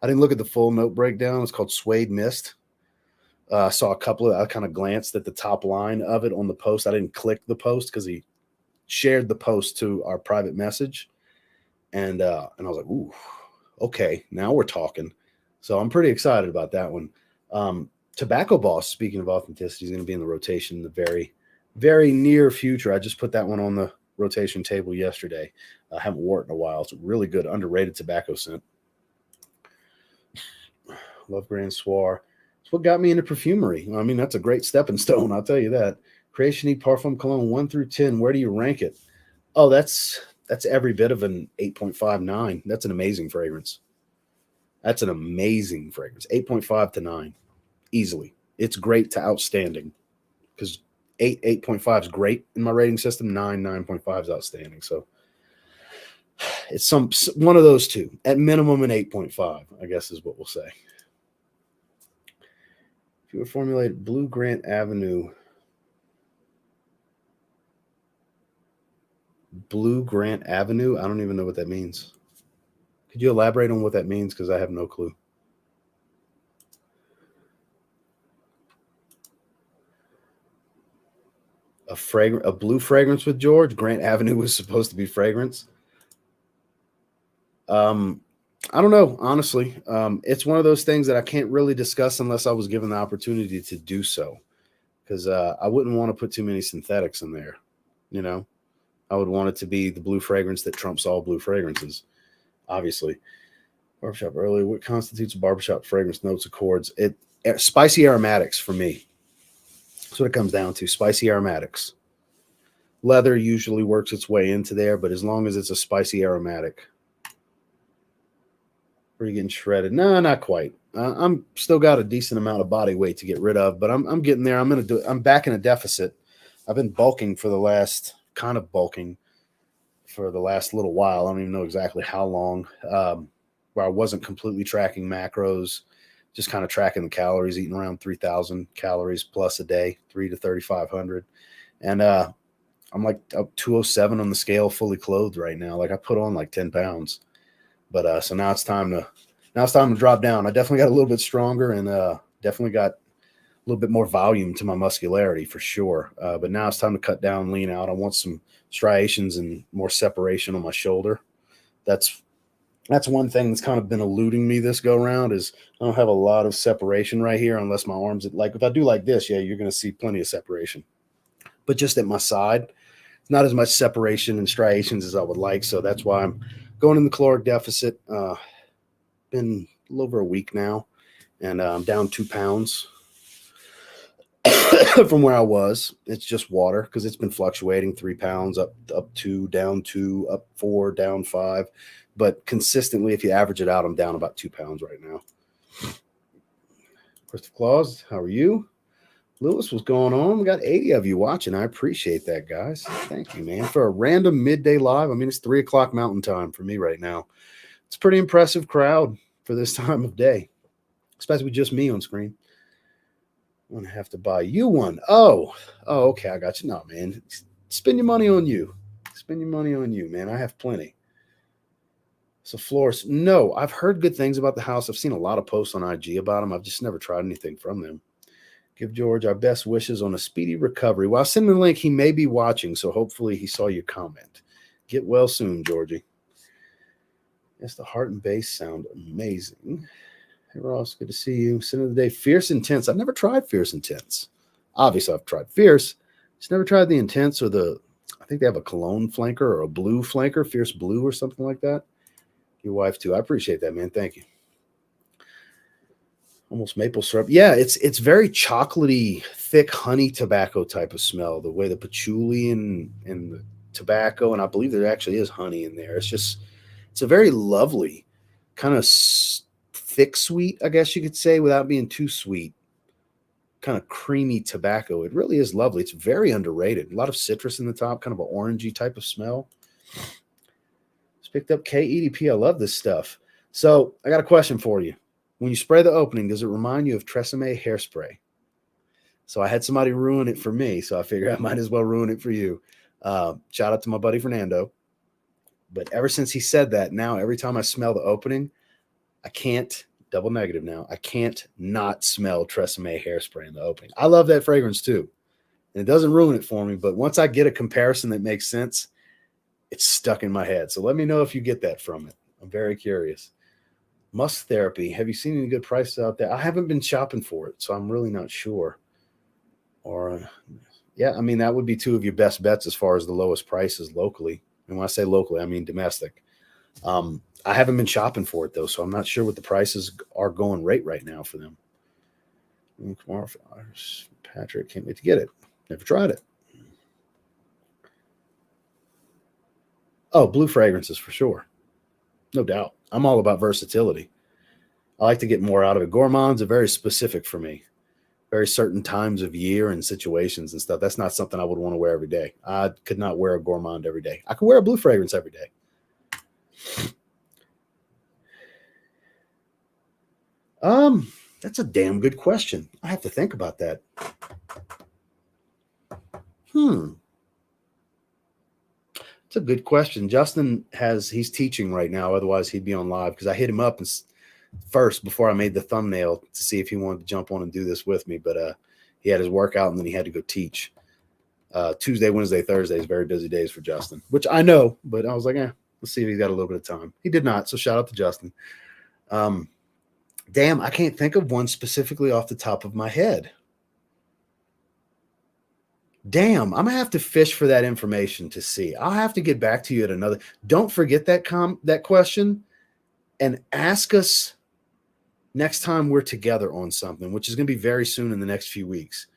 [SPEAKER 1] I didn't look at the full note breakdown. It's called Suede Mist. I saw a couple of, I kind of glanced at the top line of it on the post. I didn't click the post because he shared the post to our private message. And I was like, ooh, okay, now we're talking. So I'm pretty excited about that one. Tobacco Boss, speaking of authenticity, is going to be in the rotation in the very, very near future. I just put that one on the rotation table yesterday. I haven't worn it in a while. It's a really good, underrated tobacco scent. Love Grand Soir. It's what got me into perfumery. I mean, that's a great stepping stone, I'll tell you that. Creation Eat Parfum Cologne 1 through 10. Where do you rank it? Oh, that's every bit of an 8.59. That's an amazing fragrance. That's an amazing fragrance. 8.5 to 9. Easily. It's great to outstanding, because 8.5 is great in my rating system. 9.5 is outstanding. So it's one of those two. At minimum, an 8.5, I guess is what we'll say. If you were formulated Blue Grant Avenue. Blue Grant Avenue? I don't even know what that means. Could you elaborate on what that means? Because I have no clue. A blue fragrance with George. Grant Avenue was supposed to be fragrance. I don't know, honestly. It's one of those things that I can't really discuss unless I was given the opportunity to do so, because I wouldn't want to put too many synthetics in there. I would want it to be the blue fragrance that trumps all blue fragrances, obviously. Barbershop earlier. What constitutes a barbershop fragrance? Notes, accords. Spicy aromatics for me. That's what it comes down to. Spicy aromatics. Leather usually works its way into there, but as long as it's a spicy aromatic. Are you getting shredded? No, not quite. I'm still got a decent amount of body weight to get rid of, but I'm getting there. I'm back in a deficit. I've been bulking for the last little while. I don't even know exactly how long, where I wasn't completely tracking macros, just kind of tracking the calories, eating around 3,000 calories plus a day, 3 to 3,500. And I'm like up 207 on the scale, fully clothed right now. Like I put on like 10 pounds. But so now it's time to drop down. I definitely got a little bit stronger, and definitely got little bit more volume to my muscularity for sure. But now it's time to cut down, lean out. I want some striations and more separation on my shoulder. That's one thing that's kind of been eluding me this go round is I don't have a lot of separation right here unless my arms, like if I do like this, yeah, you're going to see plenty of separation. But just at my side, not as much separation and striations as I would like. So that's why I'm going in the caloric deficit. Been a little over a week now, and I'm down 2 pounds from where I was. It's just water because it's been fluctuating 3 pounds, up 2, down 2, up 4, down 5. But consistently, if you average it out, I'm down about 2 pounds right now. Christopher Claus, how are you? Lewis, what's going on? We got 80 of you watching. I appreciate that, guys. Thank you, man. For a random midday live, I mean, it's 3 o'clock Mountain Time for me right now. It's a pretty impressive crowd for this time of day, especially with just me on screen. I'm going to have to buy you one. Oh, okay. I got you. No, man. Spend your money on you. Spend your money on you, man. I have plenty. So Flores, no, I've heard good things about the house. I've seen a lot of posts on IG about them. I've just never tried anything from them. Give George our best wishes on a speedy recovery. Well, I'll send him the link. He may be watching, so hopefully he saw your comment. Get well soon, Georgie. Yes, the heart and bass sound amazing. Hey, Ross, good to see you. Sin of the day, Fierce Intense. I've never tried Fierce Intense. Obviously, I've tried Fierce. Just never tried the Intense or I think they have a cologne flanker or a blue flanker, Fierce Blue or something like that. Your wife, too. I appreciate that, man. Thank you. Almost maple syrup. Yeah, it's very chocolatey, thick honey tobacco type of smell. The way the patchouli and the tobacco, and I believe there actually is honey in there. It's a very lovely kind of thick sweet, I guess you could say, without being too sweet. Kind of creamy tobacco. It really is lovely. It's very underrated. A lot of citrus in the top, kind of an orangey type of smell. Just picked up KEDP. I love this stuff. So I got a question for you. When you spray the opening, does it remind you of Tresemme hairspray? So I had somebody ruin it for me, so I figured I might as well ruin it for you. Shout out to my buddy Fernando. But ever since he said that, now every time I smell the opening, I can't, double negative now, I can't not smell Tresemme hairspray in the opening. I love that fragrance too. And it doesn't ruin it for me, but once I get a comparison that makes sense, it's stuck in my head. So let me know if you get that from it. I'm very curious. Musk Therapy. Have you seen any good prices out there? I haven't been shopping for it, so I'm really not sure. Or, yeah, I mean, that would be 2 of your best bets as far as the lowest prices locally. And when I say locally, I mean domestic. I haven't been shopping for it, though, so I'm not sure what the prices are going right now for them. Patrick, can't wait to get it. Never tried it. Oh, blue fragrances for sure. No doubt. I'm all about versatility. I like to get more out of it. Gourmands are very specific for me. Very certain times of year and situations and stuff. That's not something I would want to wear every day. I could not wear a gourmand every day. I could wear a blue fragrance every day. That's a damn good question. I have to think about that. It's a good question. Justin he's teaching right now. Otherwise, he'd be on live because I hit him up first before I made the thumbnail to see if he wanted to jump on and do this with me. But he had his workout and then he had to go teach. Tuesday, Wednesday, Thursday is very busy days for Justin, which I know. But I was like, let's see if he's got a little bit of time. He did not. So shout out to Justin. Damn, I can't think of one specifically off the top of my head. Damn, I'm gonna have to fish for that information to see. I'll have to get back to you at another. Don't forget that question, and ask us next time we're together on something, which is gonna be very soon in the next few weeks.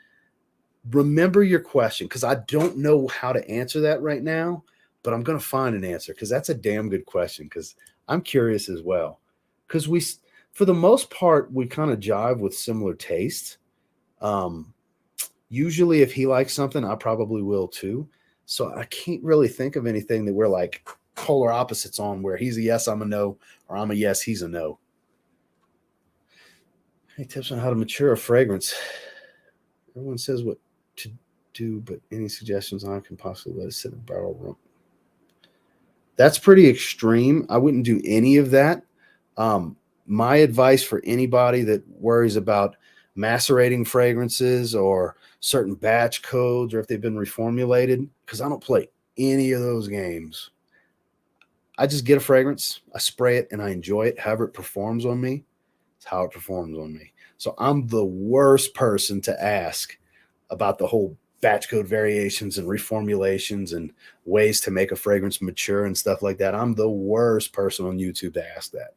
[SPEAKER 1] Remember your question because I don't know how to answer that right now, but I'm gonna find an answer because that's a damn good question. Because I'm curious as well. Because for the most part, we kind of jive with similar tastes. Usually if he likes something, I probably will too. So I can't really think of anything that we're like polar opposites on where he's a yes, I'm a no, or I'm a yes, he's a no. Any tips on how to mature a fragrance? Everyone says what to do, but any suggestions on I can possibly let it sit in a barrel room? That's pretty extreme. I wouldn't do any of that. My advice for anybody that worries about macerating fragrances or certain batch codes or if they've been reformulated, because I don't play any of those games. I just get a fragrance, I spray it, and I enjoy it. However it performs on me, it's how it performs on me. So I'm the worst person to ask about the whole batch code variations and reformulations and ways to make a fragrance mature and stuff like that. I'm the worst person on YouTube to ask that,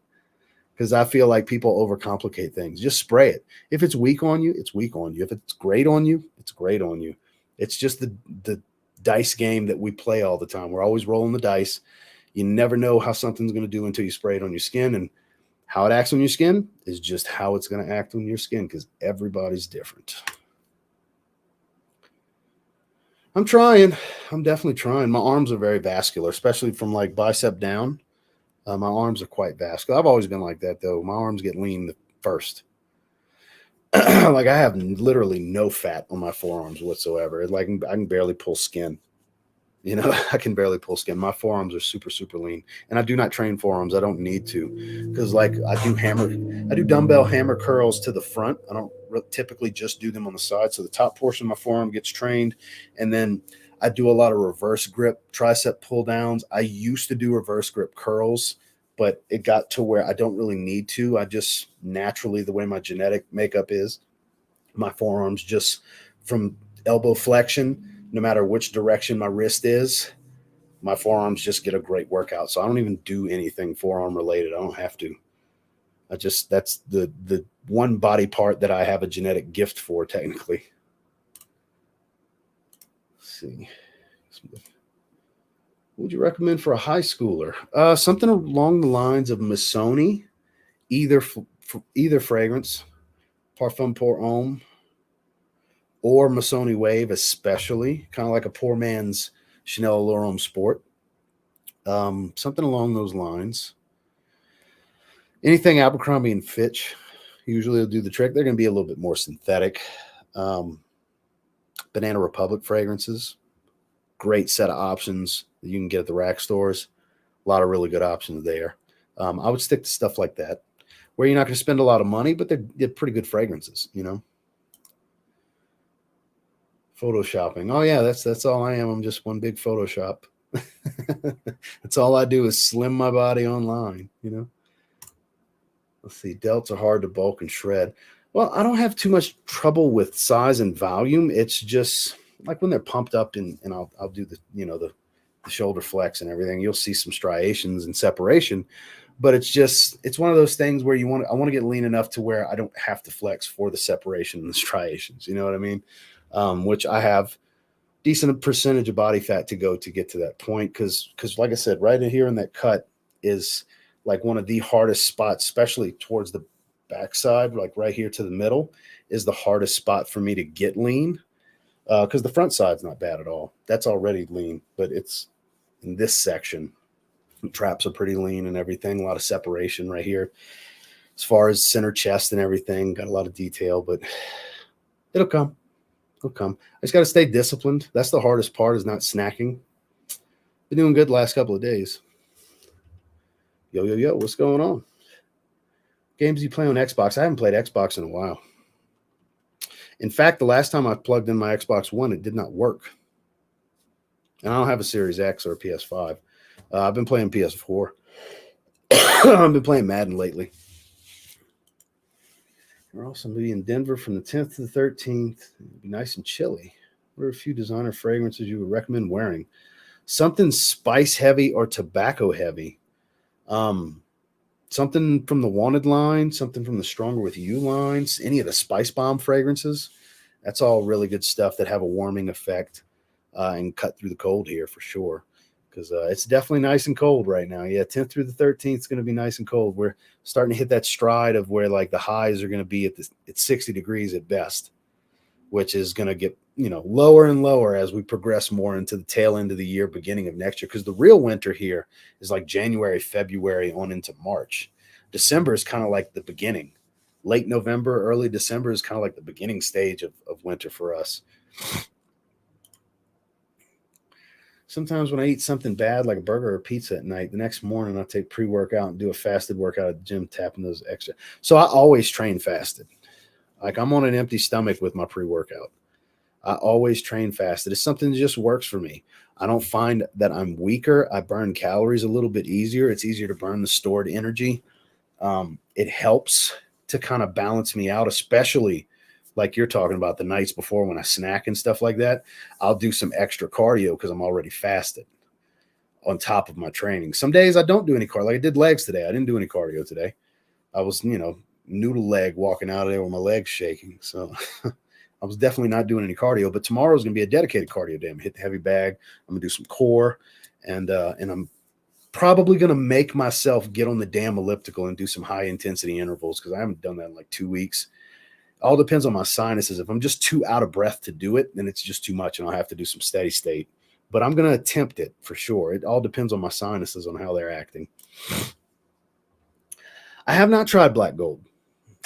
[SPEAKER 1] because I feel like people overcomplicate things. Just spray it. If it's weak on you, it's weak on you. If it's great on you, it's great on you. It's just the dice game that we play all the time. We're always rolling the dice. You never know how something's going to do until you spray it on your skin, and how it acts on your skin is just how it's going to act on your skin, because everybody's different. I'm trying. I'm definitely trying. My arms are very vascular, especially from like bicep down. My arms are quite vascular. I've always been like that, though. My arms get lean first. Like I have literally no fat on my forearms whatsoever. Like I can barely pull skin. You know, I can barely pull skin. My forearms are super, super lean. And I do not train forearms. I don't need to, because like I do dumbbell hammer curls to the front. I don't typically just do them on the side. So the top portion of my forearm gets trained. And then I do a lot of reverse grip tricep pull downs. I used to do reverse grip curls, but it got to where I don't really need to. I just naturally, the way my genetic makeup is, my forearms just from elbow flexion, no matter which direction my wrist is, my forearms just get a great workout. So I don't even do anything forearm related. I don't have to. That's the one body part that I have a genetic gift for, technically. Let's see. What would you recommend for a high schooler? Something along the lines of Missoni, either fragrance, Parfum pour Homme, or Missoni Wave, especially kind of like a poor man's Chanel L'Homme Sport. Something along those lines. Anything Abercrombie and Fitch usually will do the trick. They're going to be a little bit more synthetic. Banana Republic fragrances, great set of options that you can get at the rack stores. A lot of really good options there. I would stick to stuff like that, where you're not going to spend a lot of money, but they're pretty good fragrances, you know. Photoshopping. Oh yeah, that's all I am. I'm just one big Photoshop. That's all I do is slim my body online, you know. Let's see. Delts are hard to bulk and shred. Well, I don't have too much trouble with size and volume. It's just like when they're pumped up and I'll do the, you know, the shoulder flex and everything. You'll see some striations and separation, but it's one of those things where I want to get lean enough to where I don't have to flex for the separation and the striations. You know what I mean? Which I have decent percentage of body fat to go to get to that point. Cause like I said, right in here in that cut is like one of the hardest spots, especially towards the backside, like right here to the middle is the hardest spot for me to get lean. Cause the front side's not bad at all. That's already lean, but it's in this section. The traps are pretty lean and everything. A lot of separation right here. As far as center chest and everything, got a lot of detail, but it'll come. It'll come. I just got to stay disciplined. That's the hardest part, is not snacking. Been doing good the last couple of days. Yo, what's going on? Games you play on Xbox? I haven't played Xbox in a while. In fact, the last time I plugged in my Xbox One, it did not work. And I don't have a Series X or a PS5. I've been playing PS4. I've been playing Madden lately. We're also going to be in Denver from the 10th to the 13th. It'll be nice and chilly. What are a few designer fragrances you would recommend wearing? Something spice heavy or tobacco heavy. Something from the Wanted line, something from the Stronger With You lines, any of the Spice Bomb fragrances. That's all really good stuff that have a warming effect and cut through the cold here for sure. Because it's definitely nice and cold right now. Yeah, 10th through the 13th is going to be nice and cold. We're starting to hit that stride of where like the highs are going to be at 60 degrees at best, which is going to get, you know, lower and lower as we progress more into the tail end of the year, beginning of next year. Because the real winter here is like January, February on into March. December is kind of like the beginning. Late November, early December is kind of like the beginning stage of winter for us. Sometimes when I eat something bad, like a burger or pizza at night, the next morning I take pre-workout and do a fasted workout at the gym, tapping those extra. So I always train fasted. Like I'm on an empty stomach with my pre-workout. I always train fasted. It's something that just works for me. I don't find that I'm weaker. I burn calories a little bit easier. It's easier to burn the stored energy. It helps to kind of balance me out, especially like you're talking about the nights before when I snack and stuff like that. I'll do some extra cardio because I'm already fasted on top of my training. Some days I don't do any cardio. Like I did legs today. I didn't do any cardio today. I was, noodle leg walking out of there with my legs shaking. So I was definitely not doing any cardio, but tomorrow's going to be a dedicated cardio day. I'm hit the heavy bag. I'm going to do some core and I'm probably going to make myself get on the damn elliptical and do some high intensity intervals because I haven't done that in like 2 weeks. All depends on my sinuses. If I'm just too out of breath to do it, then it's just too much and I'll have to do some steady state. But I'm going to attempt it for sure. It all depends on my sinuses on how they're acting. I have not tried Black Gold.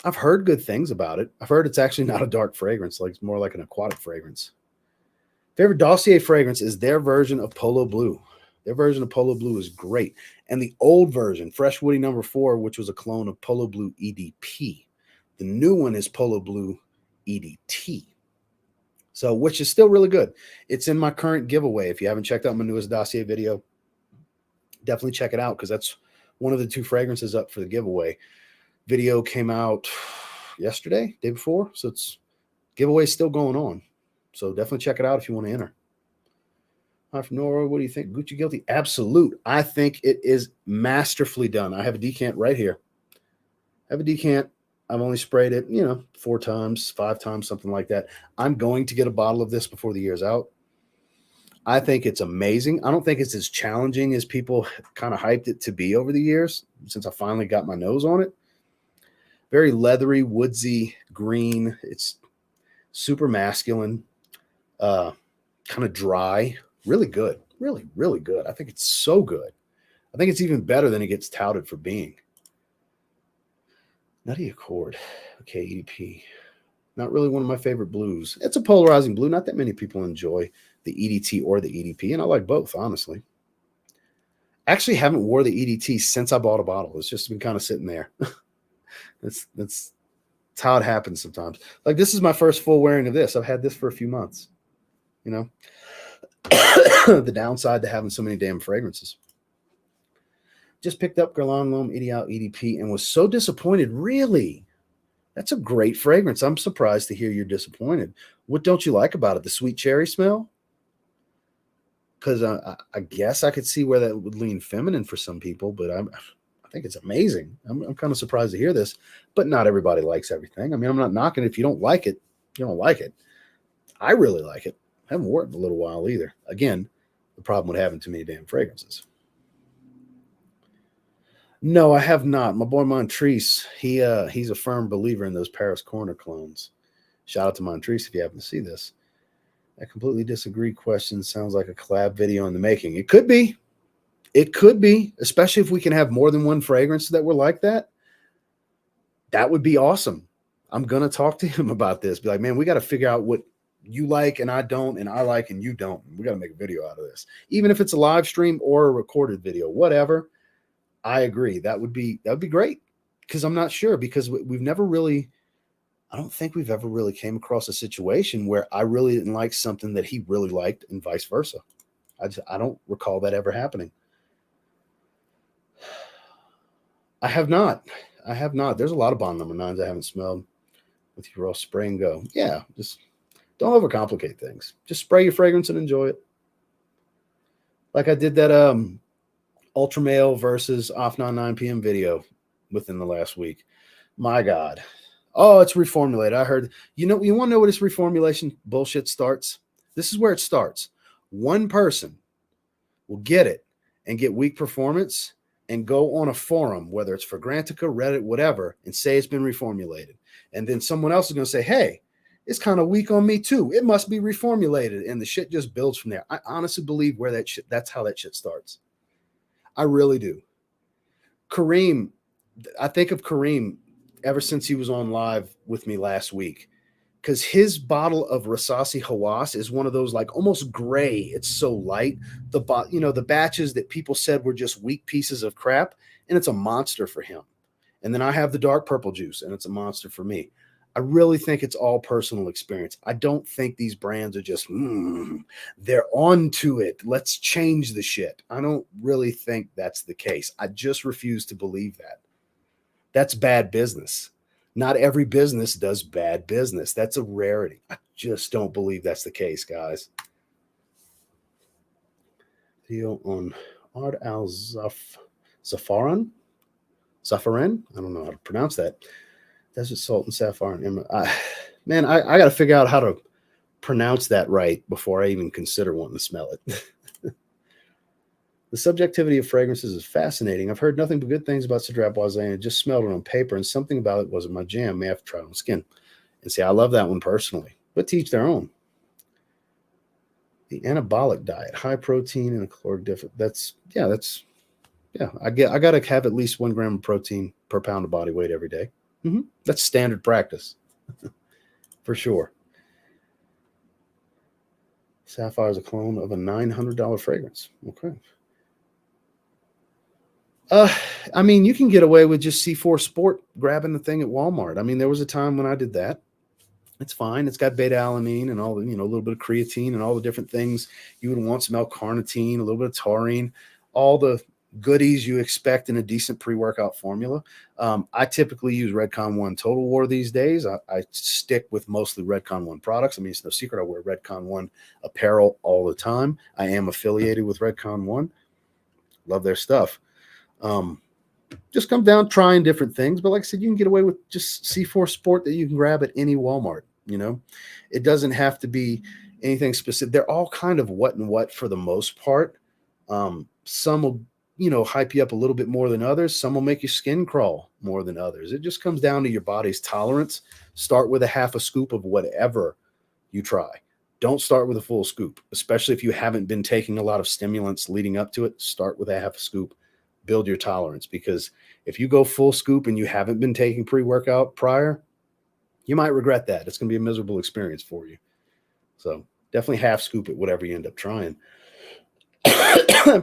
[SPEAKER 1] I've heard good things about it. I've heard it's actually not a dark fragrance. Like it's more like an aquatic fragrance. Favorite Dossier fragrance is their version of Polo Blue. Their version of Polo Blue is great. And the old version, Fresh Woody No. 4, which was a clone of Polo Blue EDP. The new one is Polo Blue EDT. So, which is still really good. It's in my current giveaway. If you haven't checked out my newest Dossier video, definitely check it out because that's one of the 2 fragrances up for the giveaway. Video came out yesterday, day before. So it's giveaway still going on. So definitely check it out if you want to enter. Hi from Nora. What do you think? Gucci Guilty? Absolute. I think it is masterfully done. I have a decant right here. I have a decant. I've only sprayed it, 4 times, 5 times, something like that. I'm going to get a bottle of this before the year's out. I think it's amazing. I don't think it's as challenging as people kind of hyped it to be over the years since I finally got my nose on it. Very leathery, woodsy green. It's super masculine, kind of dry. Really good. Really, really good. I think it's so good. I think it's even better than it gets touted for being. Nutty Accord. Okay, EDP. Not really one of my favorite blues. It's a polarizing blue. Not that many people enjoy the EDT or the EDP, and I like both, honestly. Actually haven't wore the EDT since I bought a bottle. It's just been kind of sitting there. That's how it happens sometimes. Like this is my first full wearing of this. I've had this for a few months. The downside to having so many damn fragrances. Just picked up Guerlain L'Homme Ideal EDP and was so disappointed. Really? That's a great fragrance. I'm surprised to hear you're disappointed. What don't you like about it? The sweet cherry smell? Because I guess I could see where that would lean feminine for some people, but I think it's amazing. I'm kind of surprised to hear this, but not everybody likes everything. I mean, I'm not knocking it. If you don't like it, you don't like it. I really like it. I haven't worn it in a little while either. Again, the problem with having too many damn fragrances. No, I have not. My boy Montrese, he's a firm believer in those Paris Corner clones. Shout out to Montrese if you happen to see this. I completely disagree. Question sounds like a collab video in the making. It could be. It could be, especially if we can have more than one fragrance that were like that. That would be awesome. I'm going to talk to him about this. Be like, man, we got to figure out what you like and I don't, and I like and you don't. We got to make a video out of this. Even if it's a live stream or a recorded video, whatever. I agree. That would be great because I'm not sure because we've never really, I don't think we've ever really came across a situation where I really didn't like something that he really liked and vice versa. I don't recall that ever happening. I have not. There's a lot of Bond number 9s I haven't smelled with your raw spray and go. Yeah, just don't overcomplicate things. Just spray your fragrance and enjoy it. Like I did that Ultra Male versus Off 9 p.m. video within the last week. My God. Oh, it's reformulated. I heard, you want to know where this reformulation bullshit starts? This is where it starts. One person will get it and get weak performance and go on a forum, whether it's Fragrantica, Reddit, whatever, and say it's been reformulated. And then someone else is going to say, hey, it's kind of weak on me too. It must be reformulated. And the shit just builds from there. I honestly believe that's how that shit starts. I really do. Kareem, I think of Kareem ever since he was on live with me last week because his bottle of Rasasi Hawass is one of those like almost gray. It's so light. The batches that people said were just weak pieces of crap, and it's a monster for him. And then I have the dark purple juice, and it's a monster for me. I really think it's all personal experience. I don't think these brands are just, they're on to it. Let's change the shit. I don't really think that's the case. I just refuse to believe that. That's bad business. Not every business does bad business. That's a rarity. I just don't believe that's the case, guys. Deal on Ard Al Zafaran? Zafaran? I don't know how to pronounce that. Desert salt and saffron. Man, I got to figure out how to pronounce that right before I even consider wanting to smell it. The subjectivity of fragrances is fascinating. I've heard nothing but good things about Cedrat Boisé and just smelled it on paper, and something about it wasn't my jam. May have to try it on skin. And see, I love that one personally, but to each their own. The anabolic diet, high protein and a caloric deficit. I got to have at least 1 gram of protein per pound of body weight every day. That's standard practice for sure. Sapphire is a clone of a $900 fragrance. Okay. I mean, you can get away with just C4 Sport grabbing the thing at Walmart. I mean, there was a time when I did that. It's fine. It's got beta alanine and all the, a little bit of creatine and all the different things you would want, some L-carnitine, a little bit of taurine, all the goodies you expect in a decent pre-workout formula. I typically use Redcon 1 Total War these days. I stick with mostly Redcon 1 products. I mean, it's no secret I wear Redcon 1 apparel all the time. I am affiliated with Redcon 1. Love their stuff. Just come down trying different things. But like I said, you can get away with just C4 Sport that you can grab at any Walmart. It doesn't have to be anything specific. They're all kind of what and what for the most part. Some will hype you up a little bit more than others. Some will make your skin crawl more than others. It just comes down to your body's tolerance. Start with a half a scoop of whatever you try. Don't start with a full scoop, especially if you haven't been taking a lot of stimulants leading up to it. Start with a half a scoop. Build your tolerance, because if you go full scoop and you haven't been taking pre-workout prior, you might regret that. It's going to be a miserable experience for you. So definitely half scoop it, whatever you end up trying.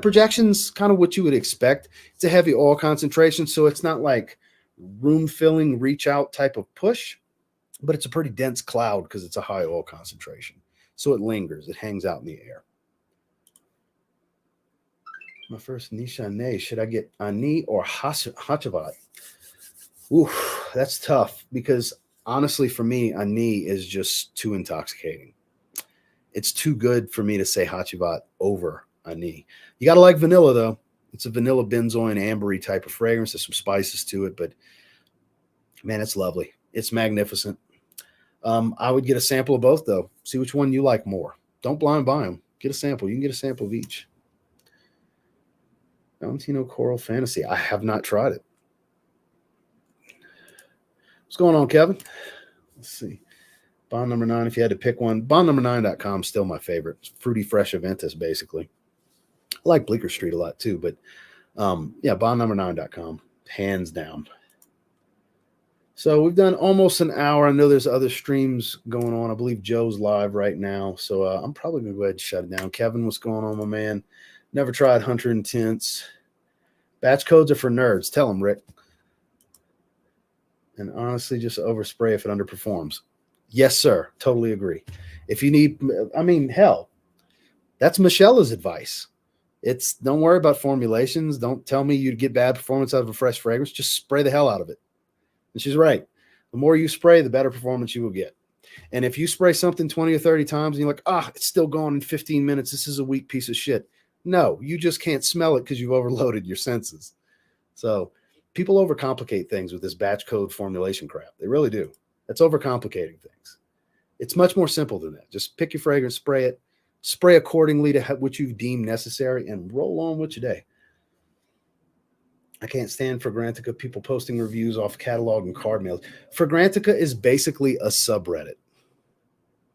[SPEAKER 1] Projection's kind of what you would expect. It's a heavy oil concentration, so it's not like room-filling, reach-out type of push, but it's a pretty dense cloud because it's a high oil concentration. So it lingers. It hangs out in the air. My first Nishane. Should I get Ani or Hachavat? Ooh, that's tough because honestly, for me, Ani is just too intoxicating. It's too good for me to say Hachavat over Ani. You got to like vanilla, though. It's a vanilla benzoin ambery type of fragrance. There's some spices to it, but man, it's lovely. It's magnificent. I would get a sample of both, though. See which one you like more. Don't blind buy them. Get a sample. You can get a sample of each. Valentino Coral Fantasy. I have not tried it. What's going on, Kevin? Let's see. Bond number 9, if you had to pick one. Bondnumber9.com is still my favorite. It's fruity, fresh Aventus, basically. I like Bleecker Street a lot, too. But, bondnumber9.com. Hands down. So we've done almost an hour. I know there's other streams going on. I believe Joe's live right now. So I'm probably going to go ahead and shut it down. Kevin, what's going on, my man? Never tried Hunter Intense. Batch codes are for nerds. Tell them, Rick. And honestly, just overspray if it underperforms. Yes, sir. Totally agree. If you need, hell, that's Michelle's advice. It's don't worry about formulations. Don't tell me you'd get bad performance out of a fresh fragrance. Just spray the hell out of it. And she's right. The more you spray, the better performance you will get. And if you spray something 20 or 30 times and you're like, it's still gone in 15 minutes. This is a weak piece of shit. No, you just can't smell it because you've overloaded your senses. So people overcomplicate things with this batch code formulation crap. They really do. That's overcomplicating things. It's much more simple than that. Just pick your fragrance, spray it, spray accordingly to what you've deemed necessary, and roll on with your day. I can't stand Fragrantica people posting reviews off catalog and card mails. Fragrantica is basically a subreddit.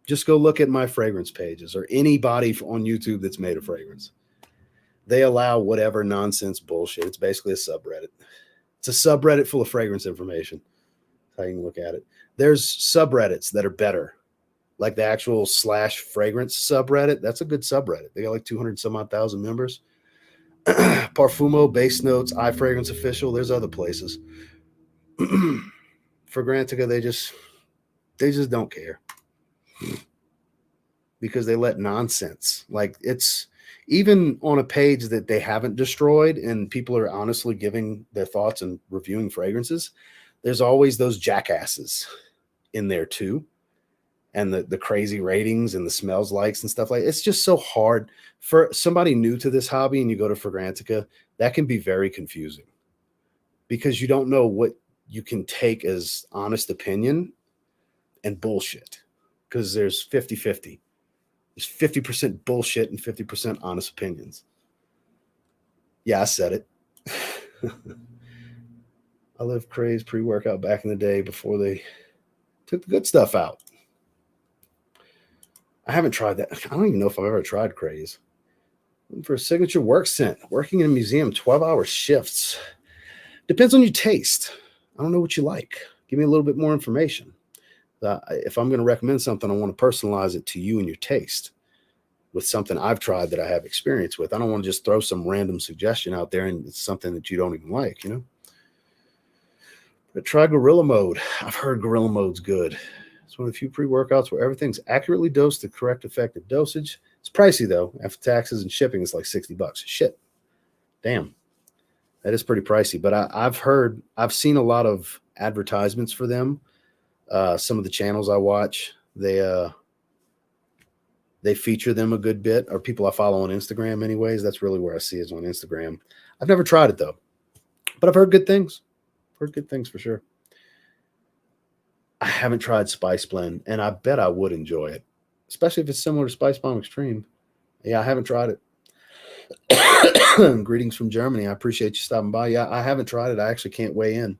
[SPEAKER 1] Just go look at my fragrance pages or anybody on YouTube that's made a fragrance. They allow whatever nonsense bullshit. It's basically a subreddit. It's a subreddit full of fragrance information. That's how you can look at it. There's subreddits that are better, like the actual /fragrance subreddit. That's a good subreddit. They got like 200 some odd thousand members. Parfumo, Base Notes, iFragrance Official. There's other places. Fragrantica, they just They just don't care because they let nonsense. Like, it's even on a page that they haven't destroyed and people are honestly giving their thoughts and reviewing fragrances. There's always those jackasses in there too. And the crazy ratings and the smells likes and stuff like it's just so hard for somebody new to this hobby. And you go to Fragrantica, that can be very confusing because you don't know what you can take as honest opinion and bullshit, because there's 50-50. There's 50% bullshit and 50% honest opinions. Yeah, I said it. I lived crazed pre-workout back in the day before they took the good stuff out. I haven't tried that. I don't even know if I've ever tried Craze. For a signature work scent, working in a museum, 12-hour shifts. Depends on your taste. I don't know what you like. Give me a little bit more information. If I'm going to recommend something, I want to personalize it to you and your taste with something I've tried that I have experience with. I don't want to just throw some random suggestion out there and it's something that you don't even like, you know? But try Gorilla Mode. I've heard Gorilla Mode's good. It's one of the few pre-workouts where everything's accurately dosed to correct effective dosage. It's pricey though. After taxes and shipping, it's like $60. Shit. Damn. That is pretty pricey. But I've seen a lot of advertisements for them. Some of the channels I watch, they feature them a good bit, or people I follow on Instagram anyways. That's really where I see is on Instagram. I've never tried it though, but I've heard good things. Heard good things for sure. I haven't tried Spice Blend, and I bet I would enjoy it, especially if it's similar to Spice Bomb Extreme. Yeah, I haven't tried it. Greetings from Germany. I appreciate you stopping by. Yeah, I haven't tried it. I actually can't weigh in.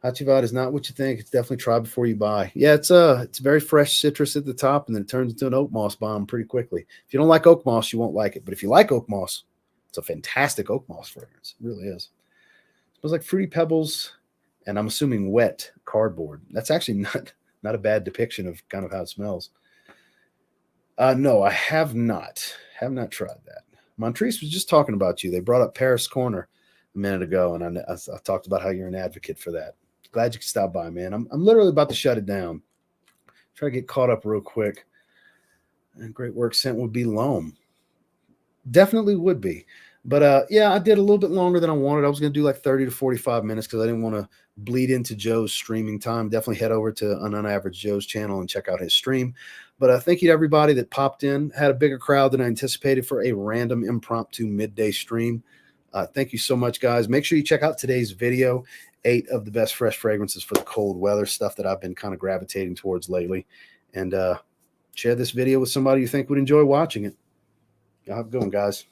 [SPEAKER 1] Hachivat is not what you think. It's definitely try before you buy. Yeah, it's very fresh citrus at the top, and then it turns into an oak moss bomb pretty quickly. If you don't like oak moss, you won't like it. But if you like oak moss, it's a fantastic oak moss fragrance. It really is. It smells like Fruity Pebbles, and I'm assuming wet cardboard. That's actually not a bad depiction of kind of how it smells. No, I have not. Have not tried that. Montrese was just talking about you. They brought up Paris Corner a minute ago, and I talked about how you're an advocate for that. Glad you could stop by, man. I'm literally about to shut it down. Try to get caught up real quick. And great work scent would be Loam. Definitely would be. But yeah, I did a little bit longer than I wanted. I was going to do like 30 to 45 minutes because I didn't want to bleed into Joe's streaming time. Definitely head over to an Unaverage Joe's channel and check out his stream. But thank you to everybody that popped in. Had a bigger crowd than I anticipated for a random impromptu midday stream. Thank you so much, guys. Make sure you check out today's video, 8 of the best fresh fragrances for the cold weather, stuff that I've been kind of gravitating towards lately. And share this video with somebody you think would enjoy watching it. Y'all have a good one, guys.